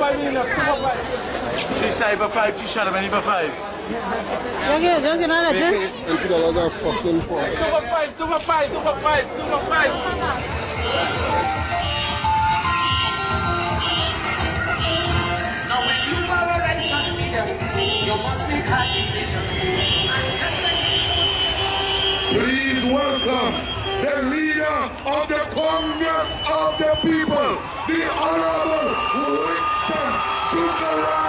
She say for 5, she shot him any for 5. Just get on just. $20 fucking for 2 for 5, 2 for 5, 2 for 5, 2 for 5. Now when you are a righteous leader, you must make hard decisions. Please welcome the leader of the Congress of the People, the Honorable Winston Tukaran.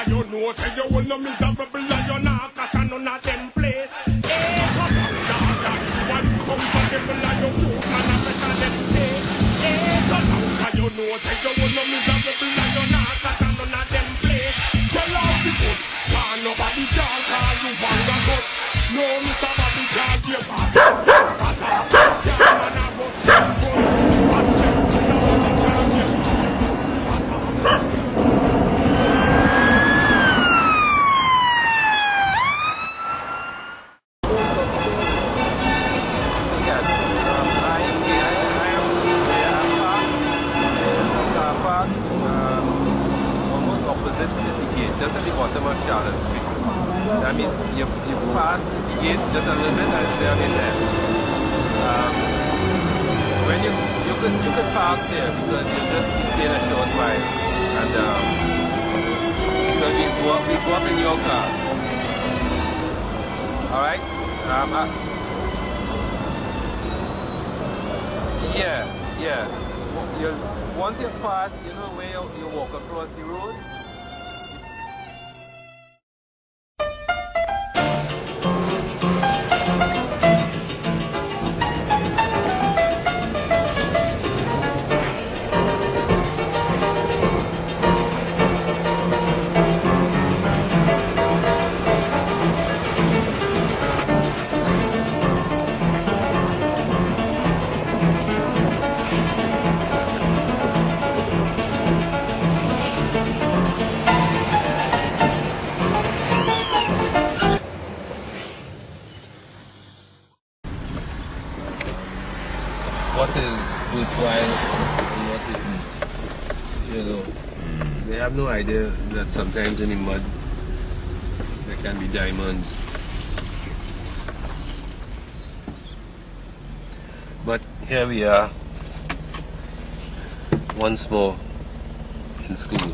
You know, say you will no miserable and you're not catch none of them place. Hey, come on, dog, you want comfortable and you choose man and better than say. Hey, come on, you know, say you will no miserable and you're not catch none of them place. Tell all the good, can't nobody can call you banga good. No, Mr. Bobby can't give up. Can't man a bust them good. Watch them, Mr. Bobby can't give up. Just at the bottom of Charlotte Street. That means you pass the gate just a little bit and it's there in there. When you could park there because you just stay a short while and because we go up in your car. Alright? Yeah. Once you pass, you know where you walk across the road. What is worthwhile and what isn't. You know, they have no idea that sometimes in the mud there can be diamonds. But here we are, once more in school.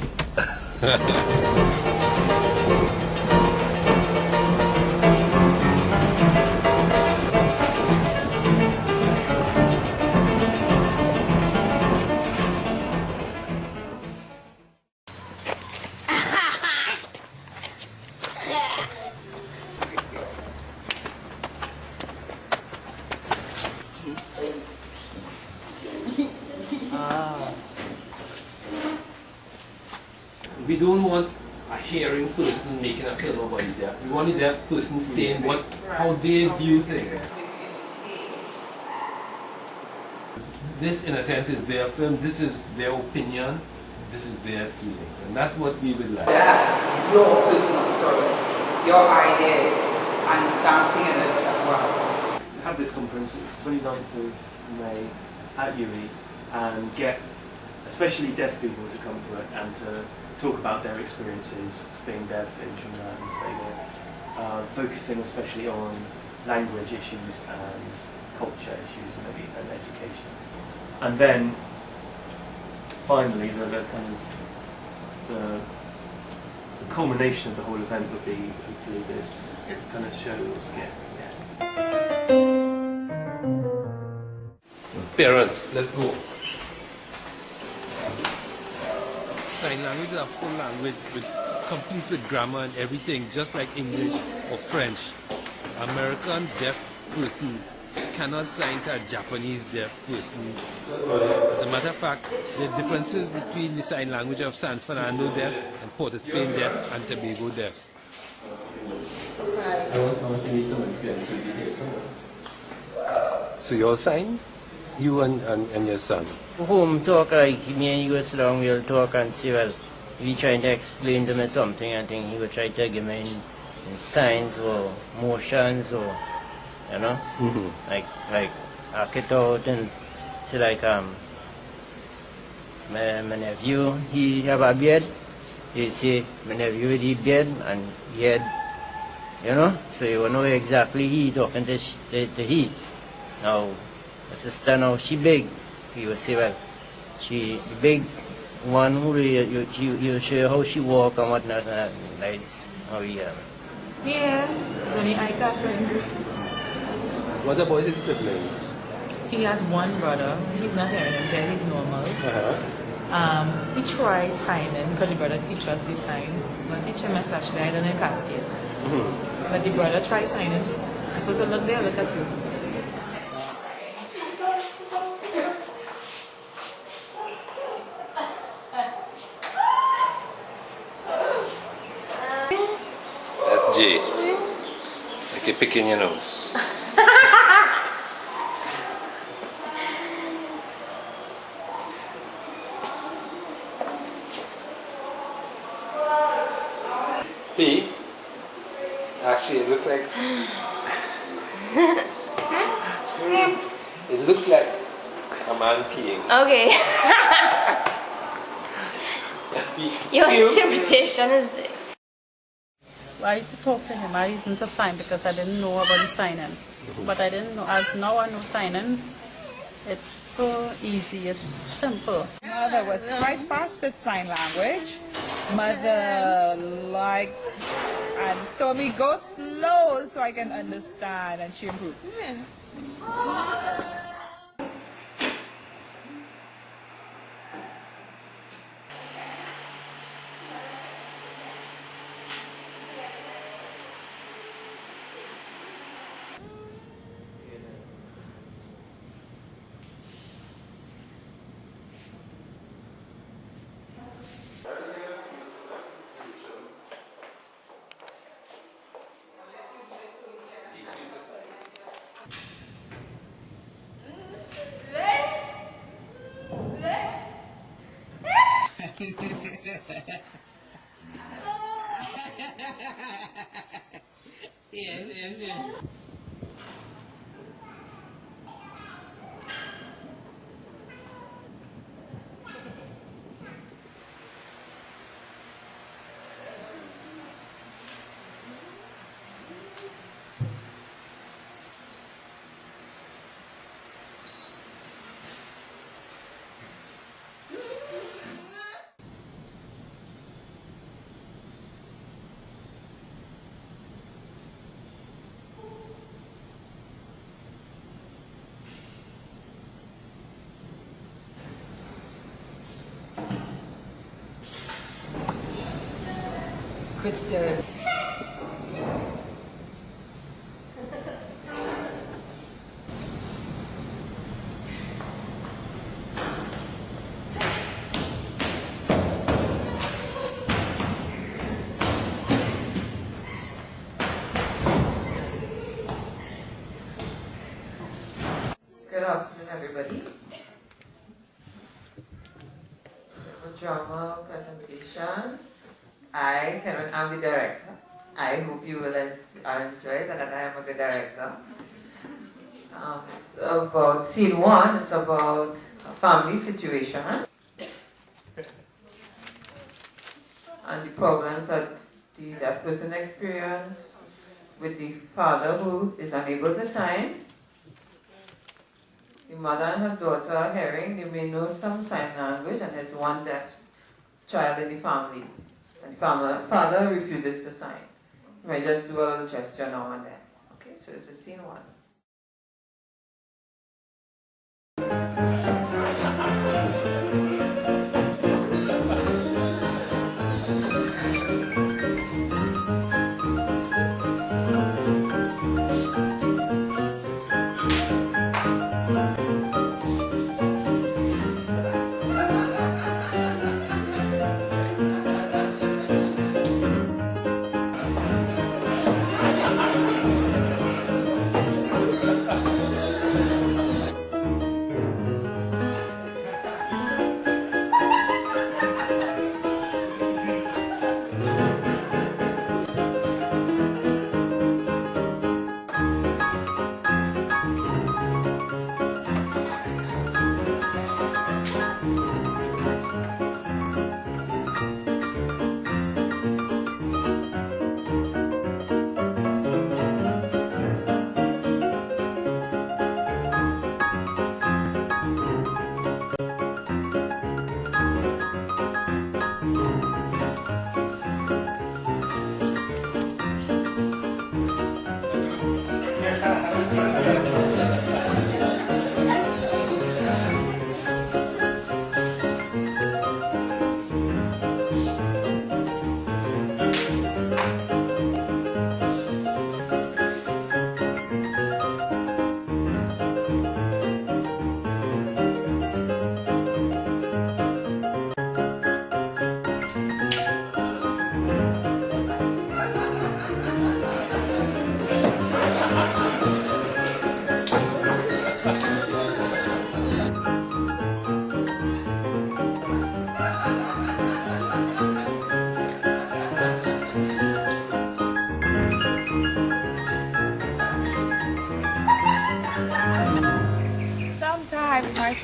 We don't want a hearing person making a film about the deaf. We want the deaf person saying how they view things. This, in a sense, is their film. This is their opinion. This is their feelings, and that's what we would like. Your personal story, your ideas, and dancing in it as well. Have this conference, it's 29th of May at UE, and get especially deaf people to come to it and to talk about their experiences being deaf in Trinidad and Tobago, focusing especially on language issues and culture issues and maybe and education. And then finally the culmination of the whole event would be hopefully this kind of show or skit. Parents, let's go. Sign language is a full language complete with grammar and everything, just like English or French. American deaf person cannot sign to a Japanese deaf person. As a matter of fact, the differences between the sign language of San Fernando deaf and Port of Spain deaf and Tobago deaf. I want to meet someone here. So you'll sign? You and your son? Home talk, like me and you go sit down, we'll talk and see, well, if he trying to explain to me something, I think he will try to give me in signs or motions or, you know, like act it out and So like my nephew, he have a beard. He say my nephew with the beard and he had, you know, so you know exactly he talking to he. Now, my sister now, she big. He will say, well, she big one who you show how she walk and whatnot, and that's how he Yeah, it's only I cousin. What about his siblings? He has one brother. He's not hearing impaired, he's normal. He tried signing because the brother teaches the signs. But teach him especially, I don't know cascade. But the brother tried signing. I'm supposed to look there, look at you. That's Jay. Like you're picking your nose. P. Actually, it looks like. It looks like a man peeing. Okay. Your interpretation is. I used to talk to him. I used to sign because I didn't know about the signing. But I didn't know. As now I know signing, it's so easy, it's simple. Mother was quite fast at sign language. Mother liked, and so me go slow so I can understand, and she improved. Quit staring. Good afternoon, everybody. A drama presentation. I, Karen, I'm the director. I hope you will enjoy it and that I am a good director. It's about scene one, it's about a family situation and the problems that the deaf person experience with the father who is unable to sign. The mother and her daughter are hearing, they may know some sign language, and there's one deaf child in the family. And the father refuses to sign. You might just do a little gesture now and then. Okay, so this is scene one.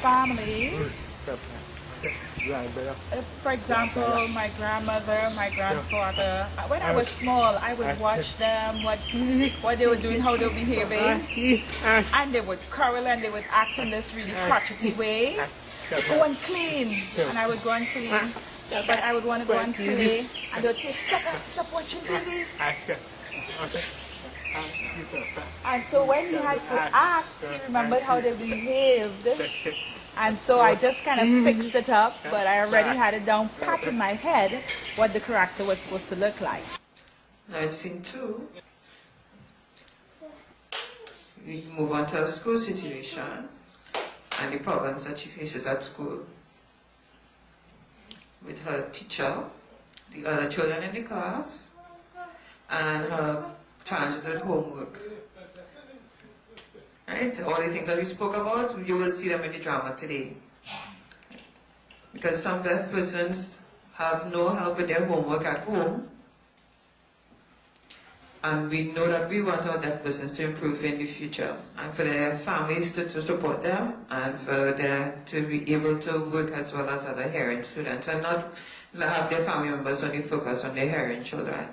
family, for example, my grandmother, my grandfather, when I was small, I would watch them, what they were doing, how they were behaving, and they would quarrel and they would act in this really crotchety way. Go and clean, and I would go and clean, but I would want to go and play, and they would say, stop watching TV. And so when he had to act, he remembered how they behaved. And so I just kind of fixed it up, but I already had it down pat in my head what the character was supposed to look like. Now in scene 2, we move on to a school situation and the problems that she faces at school with her teacher, the other children in the class, and her challenges with homework. Right? All the things that we spoke about, you will see them in the drama today. Because some deaf persons have no help with their homework at home, and we know that we want our deaf persons to improve in the future, and for their families to support them, and for them to be able to work as well as other hearing students, and not have their family members only focus on their hearing children.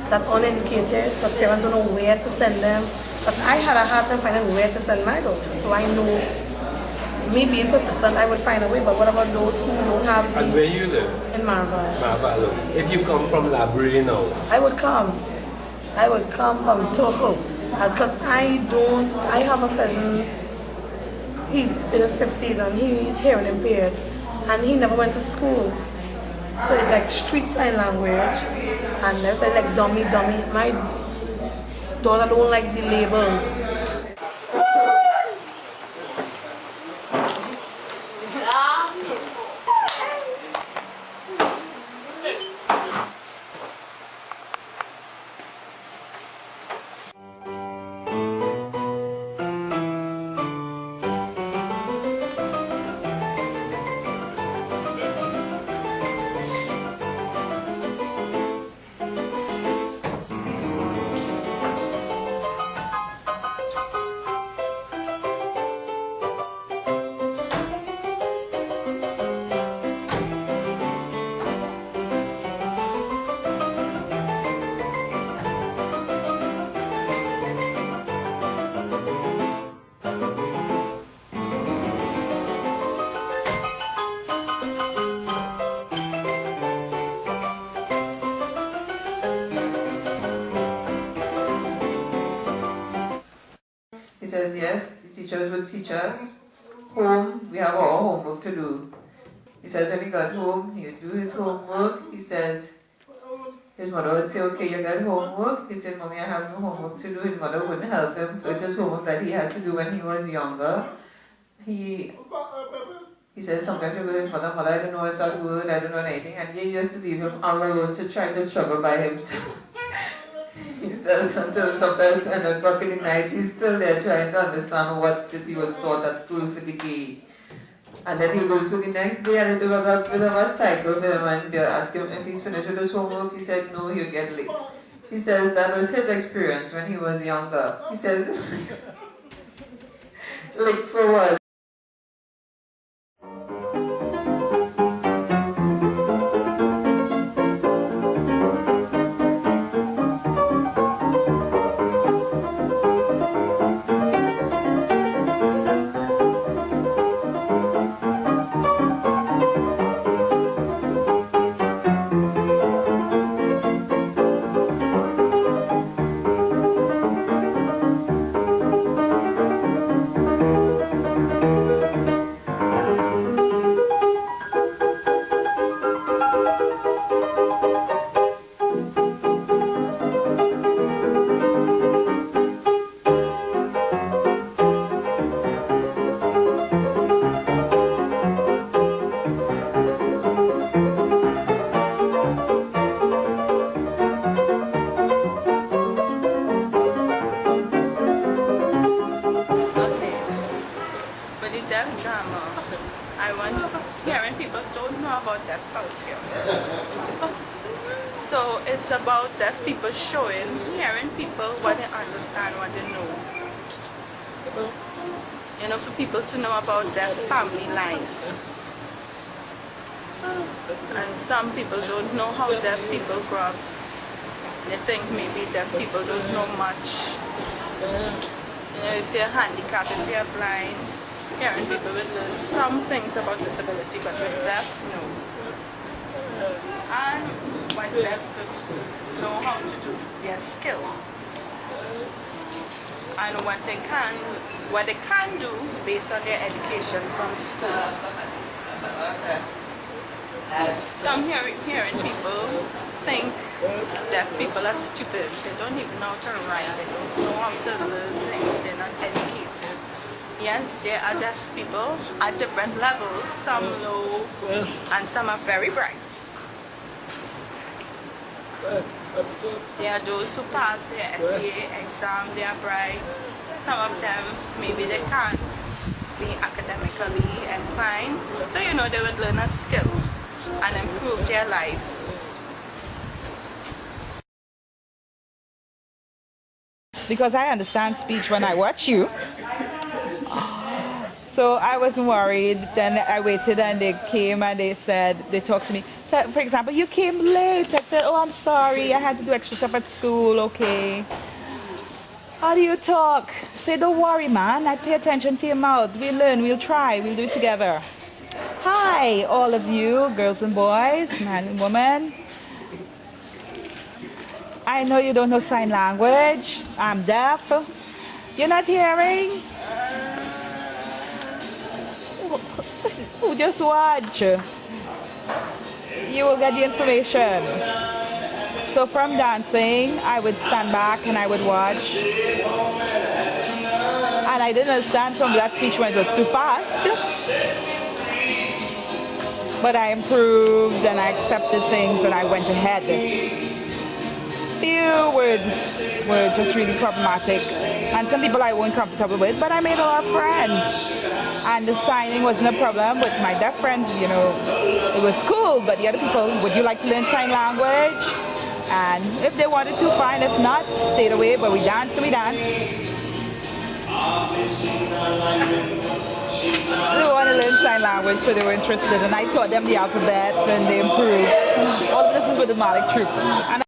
That uneducated, because parents don't know where to send them. Because I had a hard time finding where to send my daughter. So I know, me being persistent, I would find a way. But what about those who don't have the... And where you live? In Marval. Marval. If you come from Labrie now? I would come from Toho. Because I have a cousin, he's in his 50s and he's hearing impaired. And he never went to school. So it's like street sign language, and everything like dummy. My daughter don't like the labels. He says, yes, the teachers would teach us. Home, we have our homework to do. He says when he got home, he would do his homework. He says, his mother would say, okay, you got homework. He said, Mommy, I have no homework to do. His mother wouldn't help him with his homework that he had to do when he was younger. He says sometimes he would go to his mother, I don't know what's that word, I don't know anything. And he used to leave him all alone to try to struggle by himself. He says until sometimes 10 o'clock in the night, he's still there trying to understand what he was taught at school for the day. And then he goes to the next day, and it was a bit of a cycle for him, and they ask him if he's finished with his homework. He said no, he'll get late. He says that was his experience when he was younger. He says, licks for what? deaf culture. So it's about deaf people hearing people what they understand, what they know. You know, for people to know about their family life. And some people don't know how deaf people grow up. They think maybe deaf people don't know much. You know, if they're handicapped, if they're blind, hearing people will learn some things about disability, but with deaf, no. And what deaf know how to do, their skill. And what they can do based on their education from school. Some hearing people think deaf people are stupid. They don't even know how to write. They don't know how to learn things. They're not educated. Yes, there are deaf people at different levels. Some low and some are very bright. There are those who pass their SCA exam, they are bright. Some of them, maybe they can't be academically inclined. So you know, they would learn a skill and improve their life. Because I understand speech when I watch you. So I wasn't worried. Then I waited and they came and they talked to me. So, for example, you came late. I said, oh, I'm sorry. I had to do extra stuff at school. Okay. How do you talk? Say, don't worry, man. I pay attention to your mouth. We'll learn. We'll try. We'll do it together. Hi, all of you, girls and boys, man and woman. I know you don't know sign language. I'm deaf. You're not hearing? Just watch. You will get the information. So from dancing, I would stand back and I would watch. And I didn't understand some of that speech when it was too fast. But I improved and I accepted things and I went ahead. Few words were just really problematic. And some people I wasn't comfortable with, but I made a lot of friends. And the signing wasn't a problem with my deaf friends, you know. It was cool, but the other people, would you like to learn sign language? And if they wanted to, fine. If not, stayed away, but we danced and we danced. They want to learn sign language, so they were interested, and I taught them the alphabet, and they improved. All of this is with the Malik Troop. And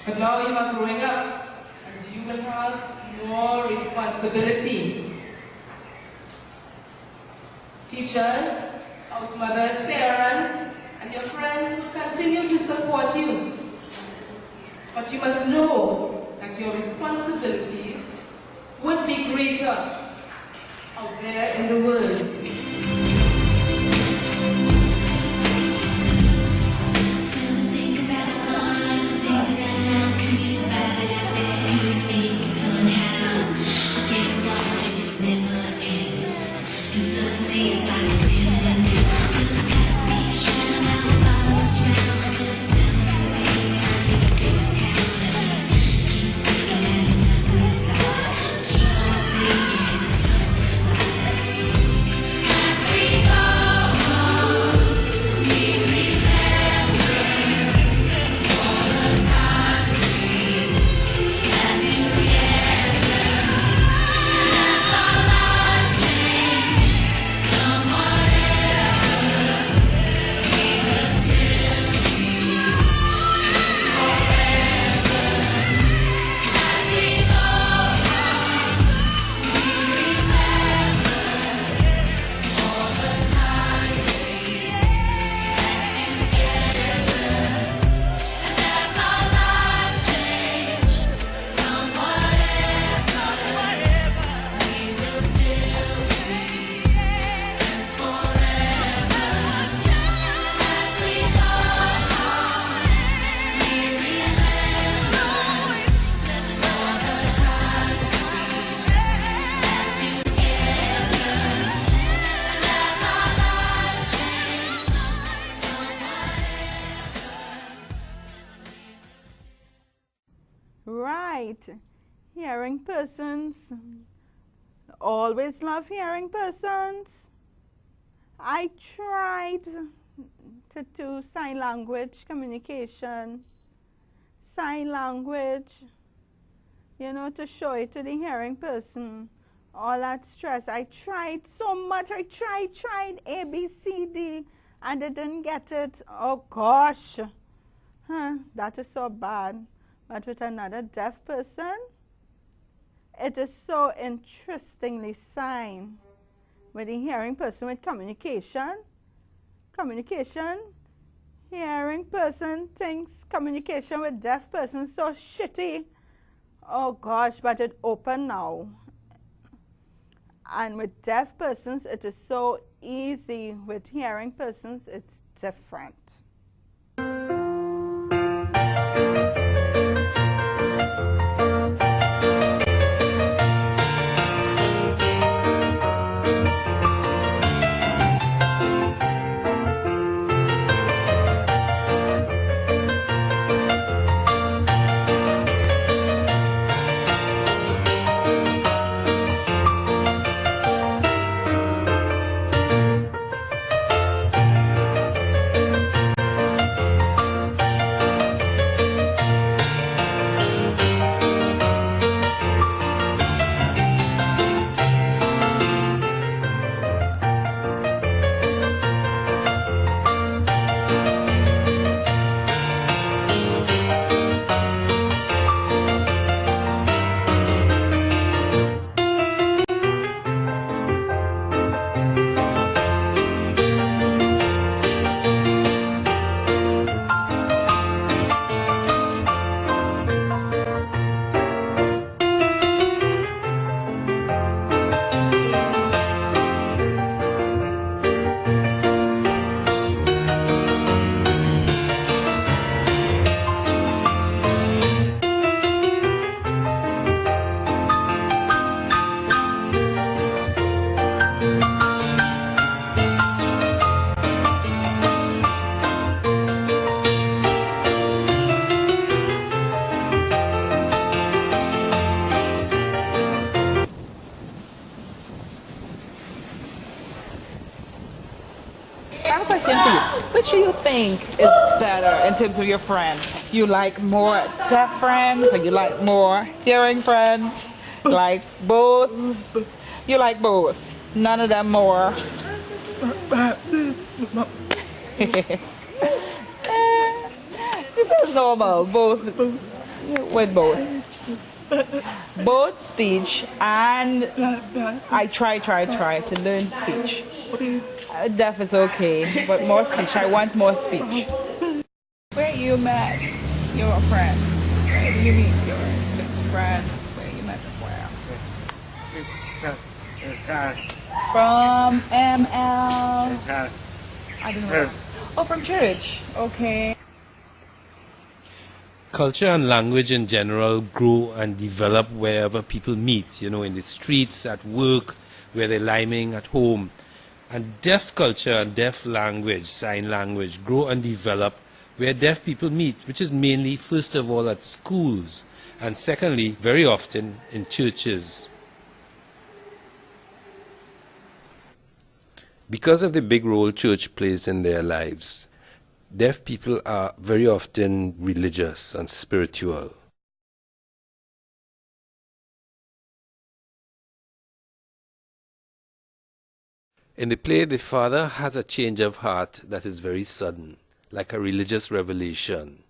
But now you are growing up and you will have more responsibility. Teachers, house mothers, parents, and your friends will continue to support you. But you must know that your responsibilities would be greater out there in the world. Right. Hearing persons always love hearing persons. I tried to do sign language communication, sign language, you know, to show it to the hearing person. All that stress. I tried so much. I tried A, B, C, D, and I didn't get it. Oh gosh. That is so bad. But with another deaf person, it is so interestingly signed. With the hearing person with communication, hearing person thinks communication with deaf person so shitty. Oh gosh, but it open now. And with deaf persons, it is so easy. With hearing persons, it's different. I have a question for you. Which do you think is better in terms of your friends? You like more deaf friends or you like more hearing friends? Like both? You like both? None of them more? This is normal. Both. With both. Both speech and I try to learn speech. Deaf is okay, but more speech. I want more speech. Where you met your friends? Where did you meet your friends? Where you met them? Where? From ML. I don't know. Oh, from church. Okay. Culture and language in general grow and develop wherever people meet, you know, in the streets, at work, where they're liming, at home. And deaf culture and deaf language, sign language, grow and develop where deaf people meet, which is mainly, first of all, at schools, and secondly, very often, in churches. Because of the big role church plays in their lives, deaf people are very often religious and spiritual. In the play, the father has a change of heart that is very sudden, like a religious revelation.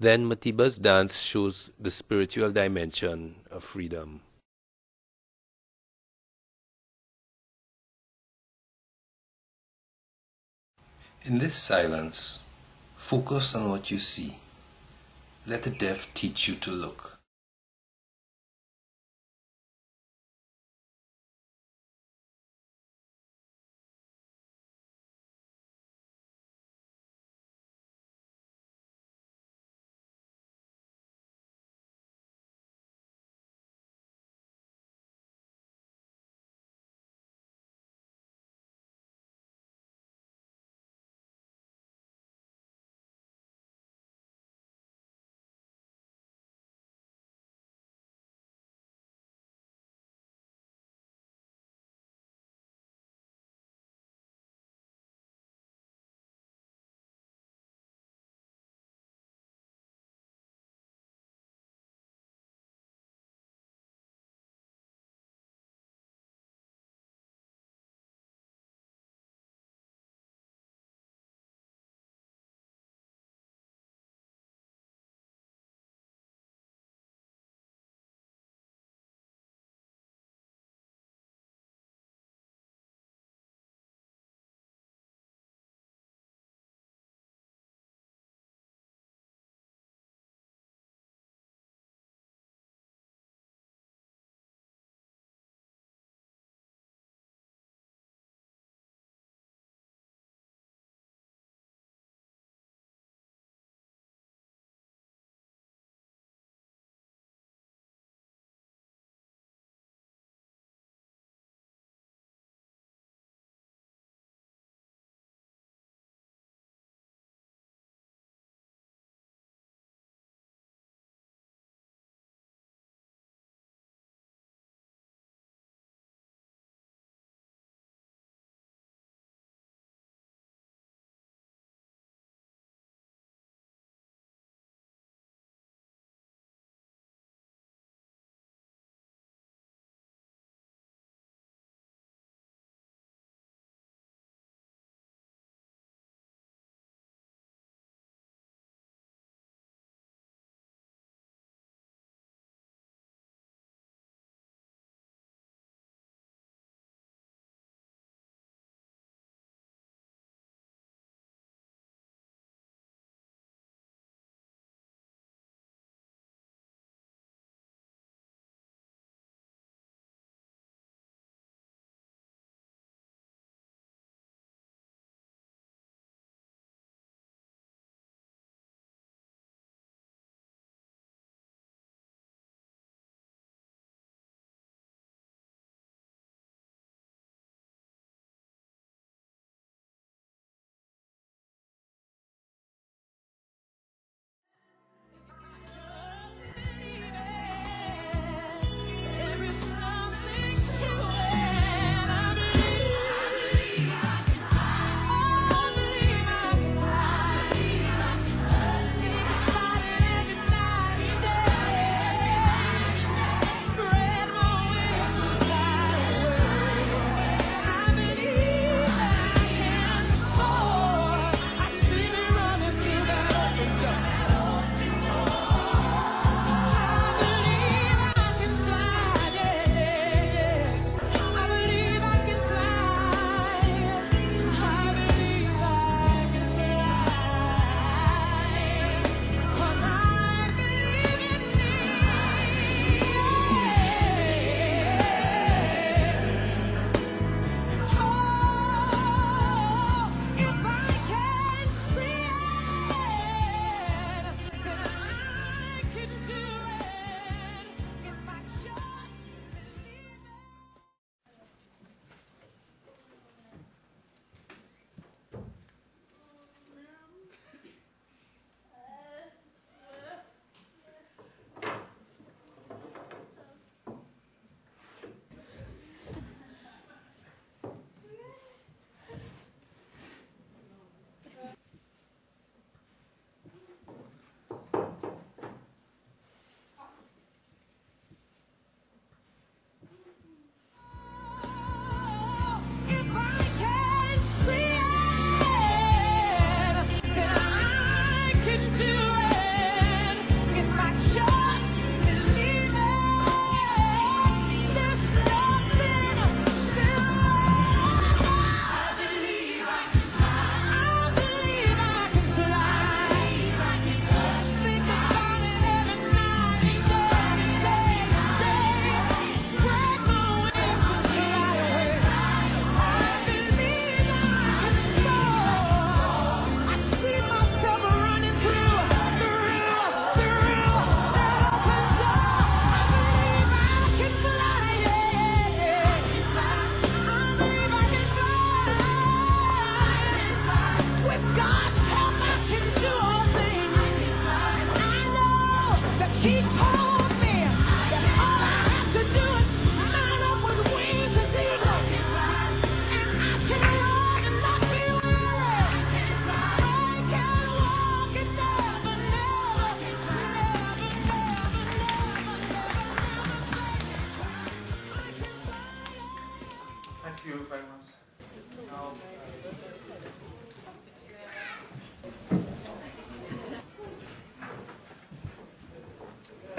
Then Matiba's dance shows the spiritual dimension of freedom. In this silence, focus on what you see. Let the deaf teach you to look.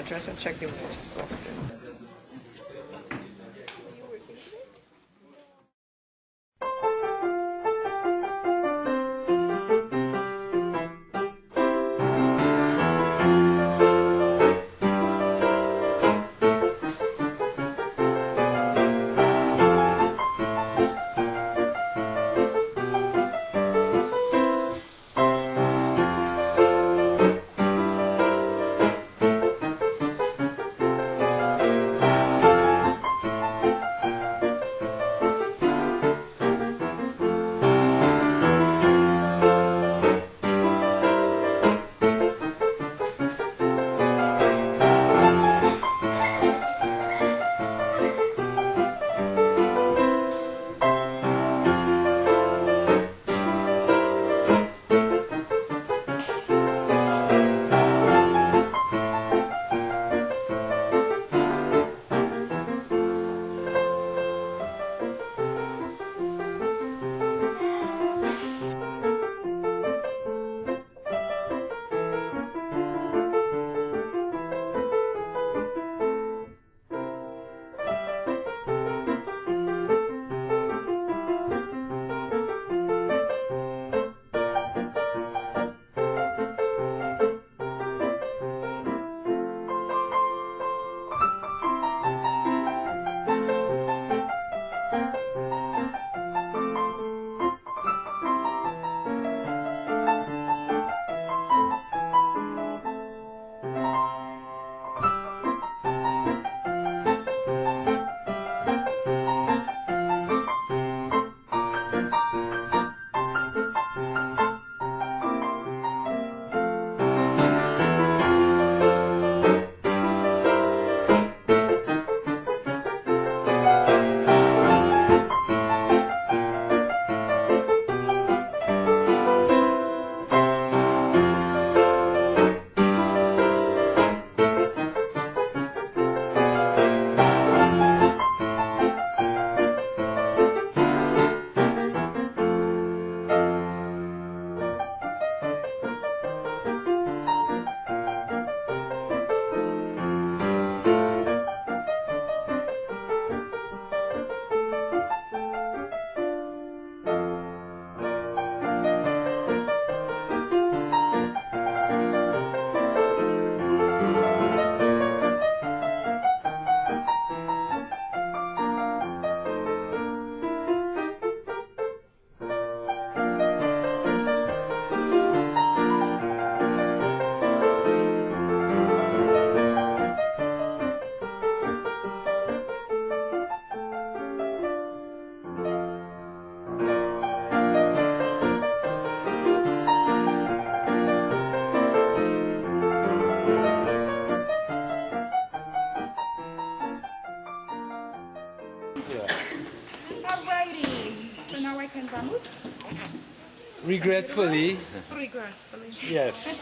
just to check the most often. Regretfully. Regretfully. Yes.